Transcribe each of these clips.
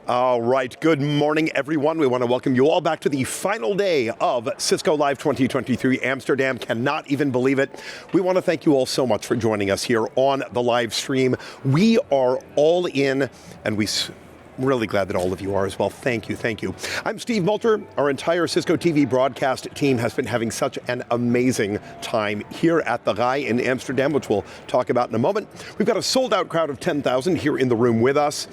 All right, good morning, everyone. We want to welcome you all back to the final day of Cisco Live 2023 Amsterdam. Cannot even believe it. We want to thank you all so much for joining us here on the live stream. We are all in, and we're really glad that all of you are as well. Thank you, thank you. I'm Steve Moulter. Our entire Cisco TV broadcast team has been having such an amazing time here at the RAI in Amsterdam, which we'll talk about in a moment. We've got a sold-out crowd of 10,000 here in the room with us.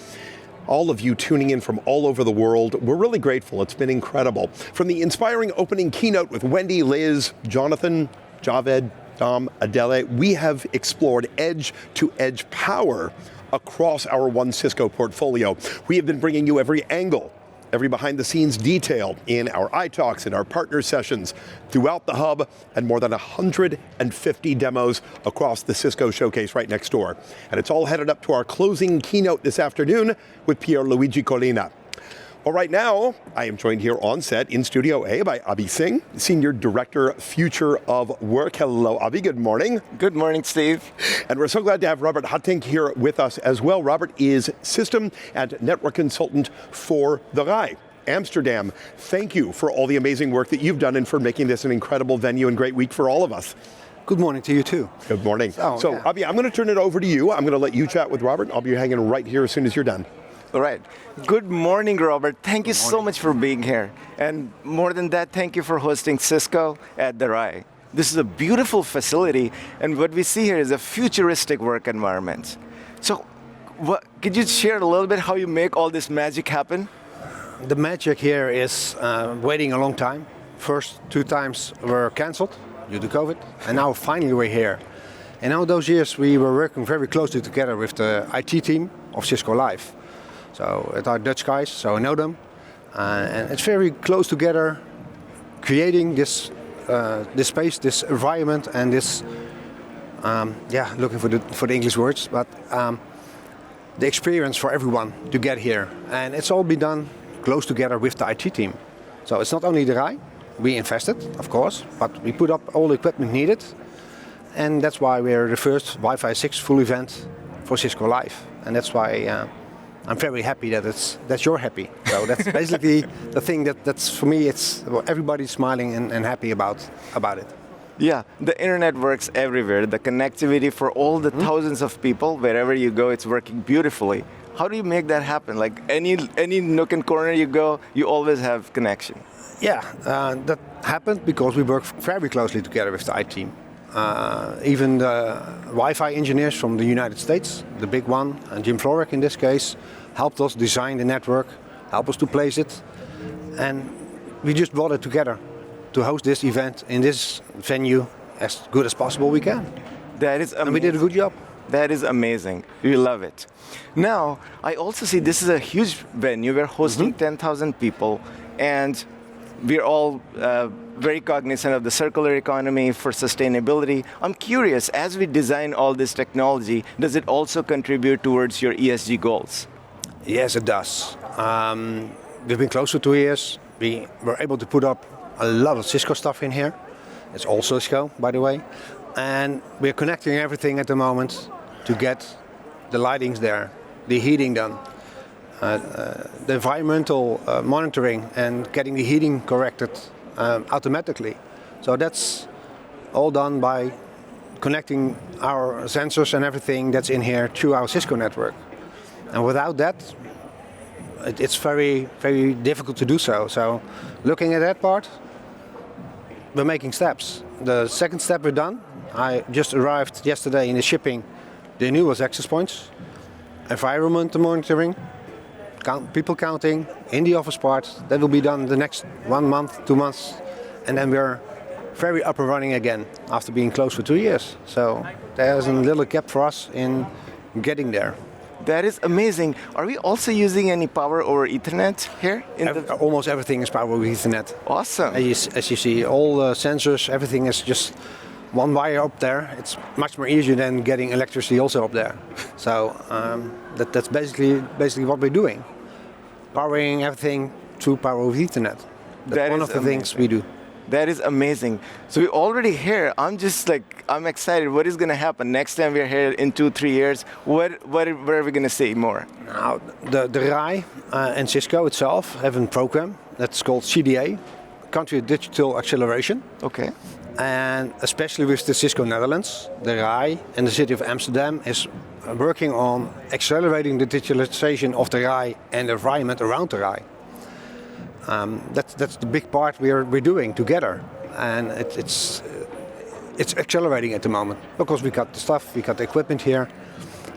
All of you tuning in from all over the world, we're really grateful. It's been incredible. From the inspiring opening keynote with Wendy, Liz, Jonathan, Javed, Dom, Adele, we have explored edge-to-edge power across our One Cisco portfolio. We have been bringing you every angle, every behind-the-scenes detail in our iTalks and our partner sessions throughout the hub, and more than 150 demos across the Cisco showcase right next door. And it's all headed up to our closing keynote this afternoon with Pierluigi Collina. Well, right now, I am joined here on set in Studio A by Abhi Singh, Senior Director, Future of Work. Hello, Abhi. Good morning. Good morning, Steve. And we're so glad to have Robert Hattink here with us as well. Robert is System and Network Consultant for the RAI. Amsterdam, thank you for all the amazing work that you've done and for making this an incredible venue and great week for all of us. Good morning to you too. Good morning. So Abhi, I'm going to turn it over to you. I'm going to let you chat with Robert. I'll be hanging right here as soon as you're done. All right. Good morning, Robert. Thank you so much for being here. And more than that, thank you for hosting Cisco at the RAI. This is a beautiful facility, and what we see here is a futuristic work environment. So could you share a little bit how you make all this magic happen? The magic here is waiting a long time. First 2 times were cancelled due to COVID, and now finally we're here. And all those years we were working very closely together with the IT team of Cisco Live. So at our Dutch guys, so I know them. And it's very close together, creating this space, this environment, and this, looking for the English words, but the experience for everyone to get here. And it's all been done close together with the IT team. So it's not only the RAI, we invested, of course, but we put up all the equipment needed. And that's why we're the first Wi-Fi 6 full event for Cisco Live. And that's why I'm very happy that you're happy. So that's basically the thing that's for me, it's everybody's smiling and happy about it. Yeah, the internet works everywhere. The connectivity for all the thousands of people, wherever you go, it's working beautifully. How do you make that happen? Like any nook and corner you go, you always have connection. Yeah, that happened because we work very closely together with the IT team. Even the Wi-Fi engineers from the United States, the big one, and Jim Florek in this case, helped us design the network, helped us to place it, and we just brought it together to host this event in this venue as good as possible we can. That is amazing. And we did a good job. That is amazing. We love it. Now, I also see this is a huge venue. We're hosting 10,000 people, and we're all very cognizant of the circular economy for sustainability. I'm curious, as we design all this technology, does it also contribute towards your ESG goals? Yes, it does. We've been close to 2 years. We were able to put up a lot of Cisco stuff in here. It's all Cisco, by the way. And we're connecting everything at the moment to get the lightings there, the heating done, the environmental monitoring and getting the heating corrected automatically. So that's all done by connecting our sensors and everything that's in here to our Cisco network. And without that, it's very, very difficult to do so. So looking at that part, we're making steps. The second step we're done. I just arrived yesterday in the shipping, the newest access points, environment monitoring, people counting in the office part. That will be done the next 1 month, 2 months, and then we're very up and running again after being closed for 2 years. So there's a little gap for us in getting there. That is amazing. Are we also using any power over Ethernet here? Almost everything is power over Ethernet. Awesome. As you see, all the sensors, everything is just one wire up there. It's much more easier than getting electricity also up there. So that's basically what we're doing. Powering everything through power over Ethernet. That's one of the things we do. That is amazing. So we're already here. I'm excited. What is going to happen next time we're here in 2-3 years? What are we going to see more? Now, the RAI and Cisco itself have a program that's called CDA, Country Digital Acceleration. Okay. And especially with the Cisco Netherlands, the RAI and the city of Amsterdam is working on accelerating the digitalization of the RAI and the environment around the RAI. That's the big part we're doing together, and it's accelerating at the moment because we got the stuff, we got the equipment here,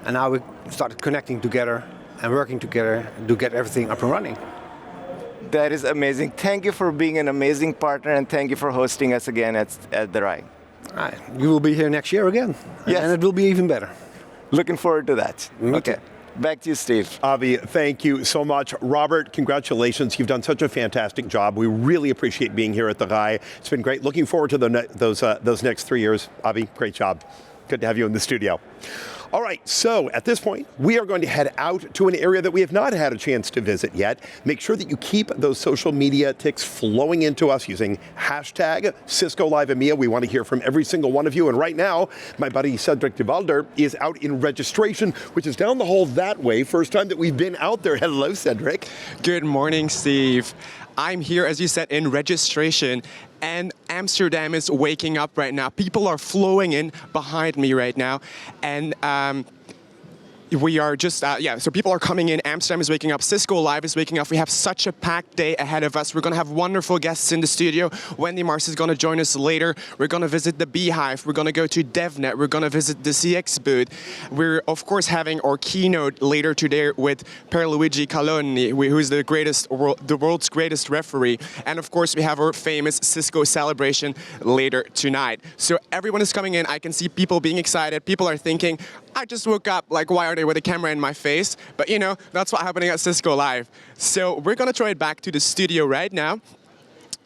and now we started connecting together and working together to get everything up and running. That is amazing. Thank you for being an amazing partner, and thank you for hosting us again at the RAI. You will be here next year again, yes. And it will be even better. Looking forward to that. Okay. Back to you, Steve. Avi, thank you so much. Robert, congratulations. You've done such a fantastic job. We really appreciate being here at the RAI. It's been great. Looking forward to those next 3 years. Avi, great job. Good to have you in the studio. All right, so at this point, we are going to head out to an area that we have not had a chance to visit yet. Make sure that you keep those social media ticks flowing into us using hashtag Cisco Live EMEA. We want to hear from every single one of you. And right now, my buddy Cedric de Valder is out in registration, which is down the hall that way. First time that we've been out there. Hello, Cedric. Good morning, Steve. I'm here, as you said, in registration, and Amsterdam is waking up right now. People are flowing in behind me right now, and we are just, so people are coming in. Amsterdam is waking up. Cisco Live is waking up. We have such a packed day ahead of us. We're going to have wonderful guests in the studio. Wendy Mars is going to join us later. We're going to visit the Beehive. We're going to go to DevNet. We're going to visit the CX booth. We're, of course, having our keynote later today with Pierluigi Caloni, who's the world's greatest referee. And, of course, we have our famous Cisco celebration later tonight. So everyone is coming in. I can see people being excited. People are thinking, I just woke up, like, why are they with a camera in my face? But, you know, that's what's happening at Cisco Live. So we're going to throw it back to the studio right now,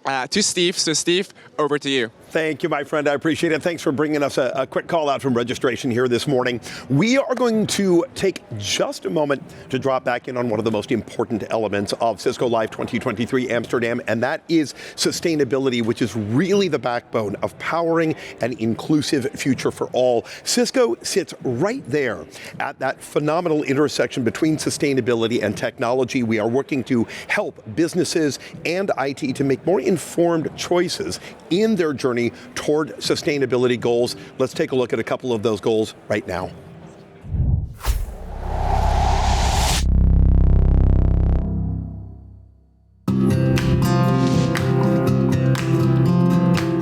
to Steve. So, Steve, over to you. Thank you, my friend. I appreciate it. Thanks for bringing us a quick call out from registration here this morning. We are going to take just a moment to drop back in on one of the most important elements of Cisco Live 2023 Amsterdam, and that is sustainability, which is really the backbone of powering an inclusive future for all. Cisco sits right there at that phenomenal intersection between sustainability and technology. We are working to help businesses and IT to make more informed choices in their journey toward sustainability goals. Let's take a look at a couple of those goals right now.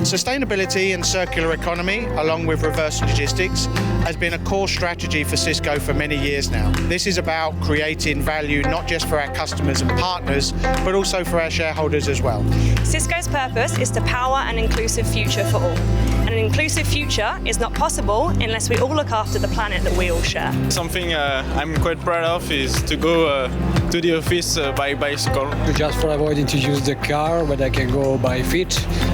Sustainability and circular economy, along with reverse logistics, has been a core strategy for Cisco for many years now. This is about creating value not just for our customers and partners, but also for our shareholders as well. Cisco's purpose is to power an inclusive future for all. And an inclusive future is not possible unless we all look after the planet that we all share. Something I'm quite proud of is to go to the office by bicycle. Just for avoiding to use the car, but I can go by feet.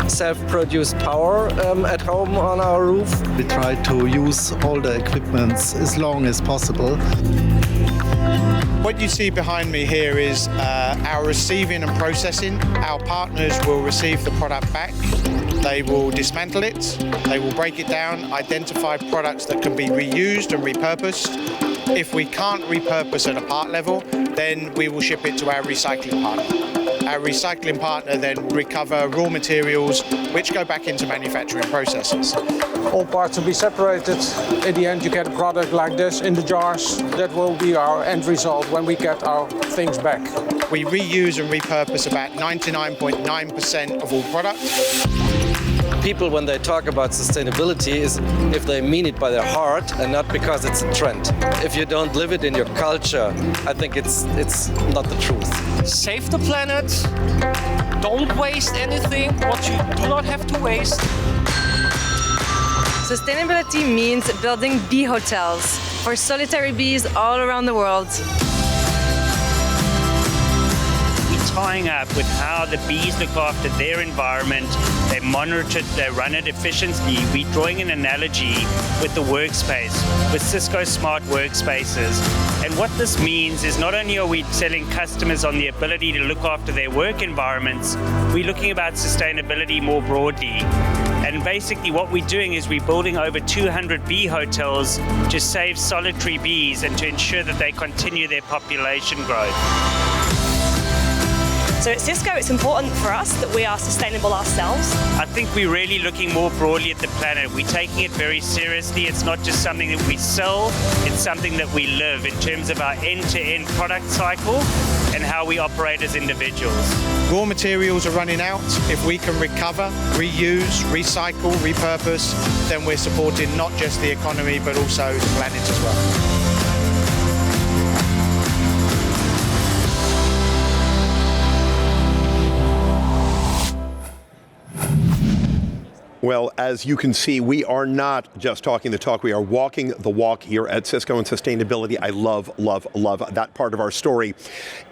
Self-produced power at home on our roof. We try to use all the equipment as long as possible. What you see behind me here is our receiving and processing. Our partners will receive the product back. They will dismantle it. They will break it down, identify products that can be reused and repurposed. If we can't repurpose at a part level, then we will ship it to our recycling partner. Our recycling partner then recover raw materials which go back into manufacturing processes. All parts will be separated. In the end, you get a product like this in the jars. That will be our end result when we get our things back. We reuse and repurpose about 99.9% of all products. People, when they talk about sustainability, is if they mean it by their heart and not because it's a trend. If you don't live it in your culture, I think it's not the truth. Save the planet. Don't waste anything what you do not have to waste. Sustainability means building bee hotels for solitary bees all around the world. We tying up with how the bees look after their environment, they monitor it, they run it efficiently. We're drawing an analogy with the workspace, with Cisco Smart Workspaces. And what this means is not only are we selling customers on the ability to look after their work environments, we're looking about sustainability more broadly. And basically what we're doing is we're building over 200 bee hotels to save solitary bees and to ensure that they continue their population growth. So at Cisco, it's important for us that we are sustainable ourselves. I think we're really looking more broadly at the planet. We're taking it very seriously. It's not just something that we sell, it's something that we live in terms of our end-to-end product cycle and how we operate as individuals. Raw materials are running out. If we can recover, reuse, recycle, repurpose, then we're supporting not just the economy but also the planet as well. Well, as you can see, we are not just talking the talk, we are walking the walk here at Cisco and sustainability. I love, love, love that part of our story.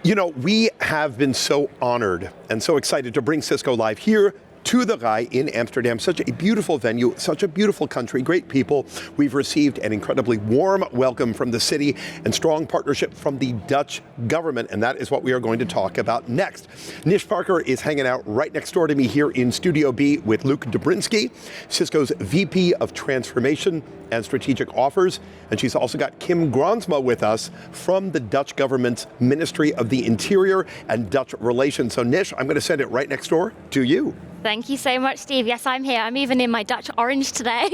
You know, we have been so honored and so excited to bring Cisco Live here to the Rai in Amsterdam. Such a beautiful venue, such a beautiful country, great people. We've received an incredibly warm welcome from the city and strong partnership from the Dutch government, and that is what we are going to talk about next. Nish Parker is hanging out right next door to me here in Studio B with Luc Dobrinsky, Cisco's VP of Transformation and Strategic Offers, and she's also got Kim Gransma with us from the Dutch government's Ministry of the Interior and Dutch Relations. So Nish, I'm going to send it right next door to you. Thank you so much, Steve. Yes, I'm here. I'm even in my Dutch orange today.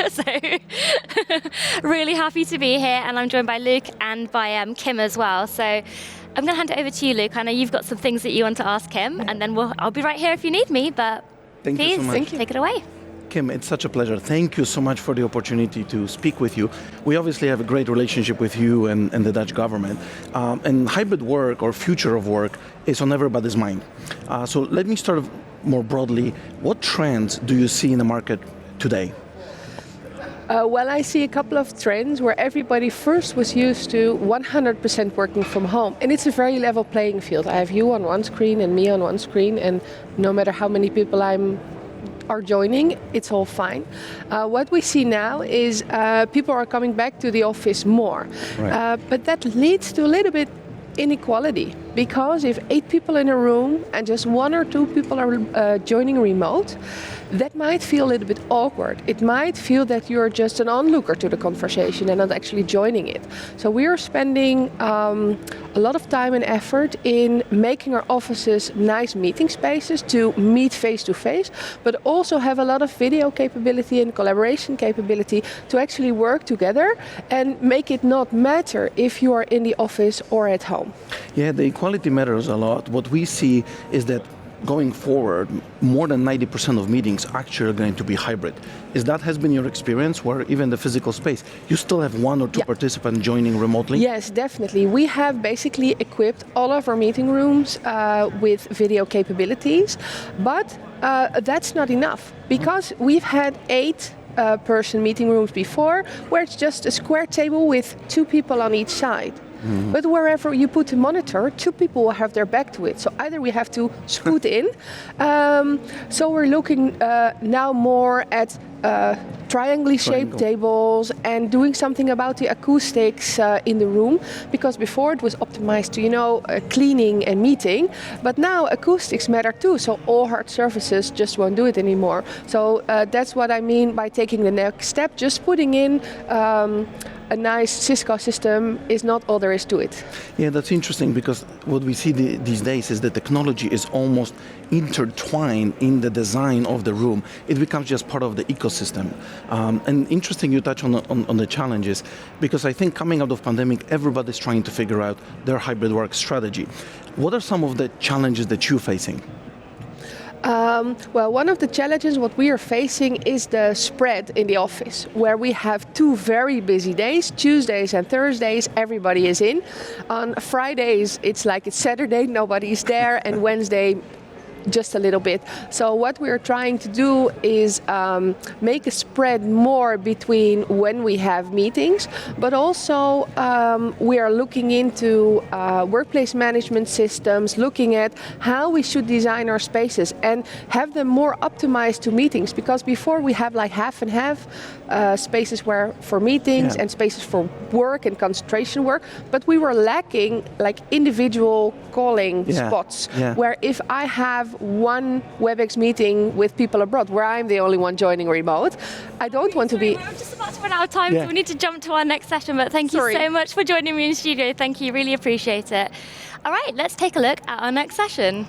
So really happy to be here. And I'm joined by Luc and by Kim as well. So I'm going to hand it over to you, Luc. I know you've got some things that you want to ask Kim, and then I'll be right here if you need me. But Thank please, you so much. take it away. Kim, it's such a pleasure. Thank you so much for the opportunity to speak with you. We obviously have a great relationship with you and the Dutch government. And hybrid work or future of work is on everybody's mind. So let me start more broadly. What trends do you see in the market today? Well, I see a couple of trends where everybody first was used to 100% working from home. And it's a very level playing field. I have you on one screen and me on one screen. And no matter how many people are joining, it's all fine. What we see now is people are coming back to the office more. Right. But that leads to a little bit inequality, because if 8 people in a room and just 1 or 2 people are joining remote, that might feel a little bit awkward. It might feel that you're just an onlooker to the conversation and not actually joining it. So we are spending a lot of time and effort in making our offices nice meeting spaces to meet face to face, but also have a lot of video capability and collaboration capability to actually work together and make it not matter if you are in the office or at home. Yeah, the equality matters a lot. What we see is that going forward, more than 90% of meetings actually are going to be hybrid. Is that has been your experience, where even the physical space, you still have 1 or 2 participants joining remotely? Yes, definitely. We have basically equipped all of our meeting rooms with video capabilities, but that's not enough, because we've had 8 person meeting rooms before, where it's just a square table with 2 people on each side. Mm-hmm. But wherever you put a monitor, 2 people will have their back to it. So either we have to scoot in. So we're looking now more at triangle shaped tables and doing something about the acoustics in the room, because before it was optimized to cleaning and meeting, but now acoustics matter too, so all hard surfaces just won't do it anymore. So that's what I mean by taking the next step. Just putting in a nice Cisco system is not all there is to it. Yeah, that's interesting, because what we see these days is that technology is almost intertwined in the design of the room. It becomes just part of the ecosystem. And interesting you touch on the challenges, because I think coming out of pandemic, everybody's trying to figure out their hybrid work strategy. What are some of the challenges that you're facing? Well, one of the challenges what we are facing is the spread in the office, where we have 2 very busy days. Tuesdays and Thursdays, everybody is in. On Fridays, it's like it's Saturday, nobody is there, and Wednesday, just a little bit. So what we're trying to do is make a spread more between when we have meetings, but also we are looking into workplace management systems, looking at how we should design our spaces and have them more optimized to meetings, because before we have like half and half spaces where for meetings and spaces for work and concentration work, but we were lacking like individual calling spots where if I have one WebEx meeting with people abroad where I'm the only one joining remote, I don't want to be... I'm just about to run out of time, so we need to jump to our next session, but thank you so much for joining me in studio. Thank you, really appreciate it. All right, let's take a look at our next session.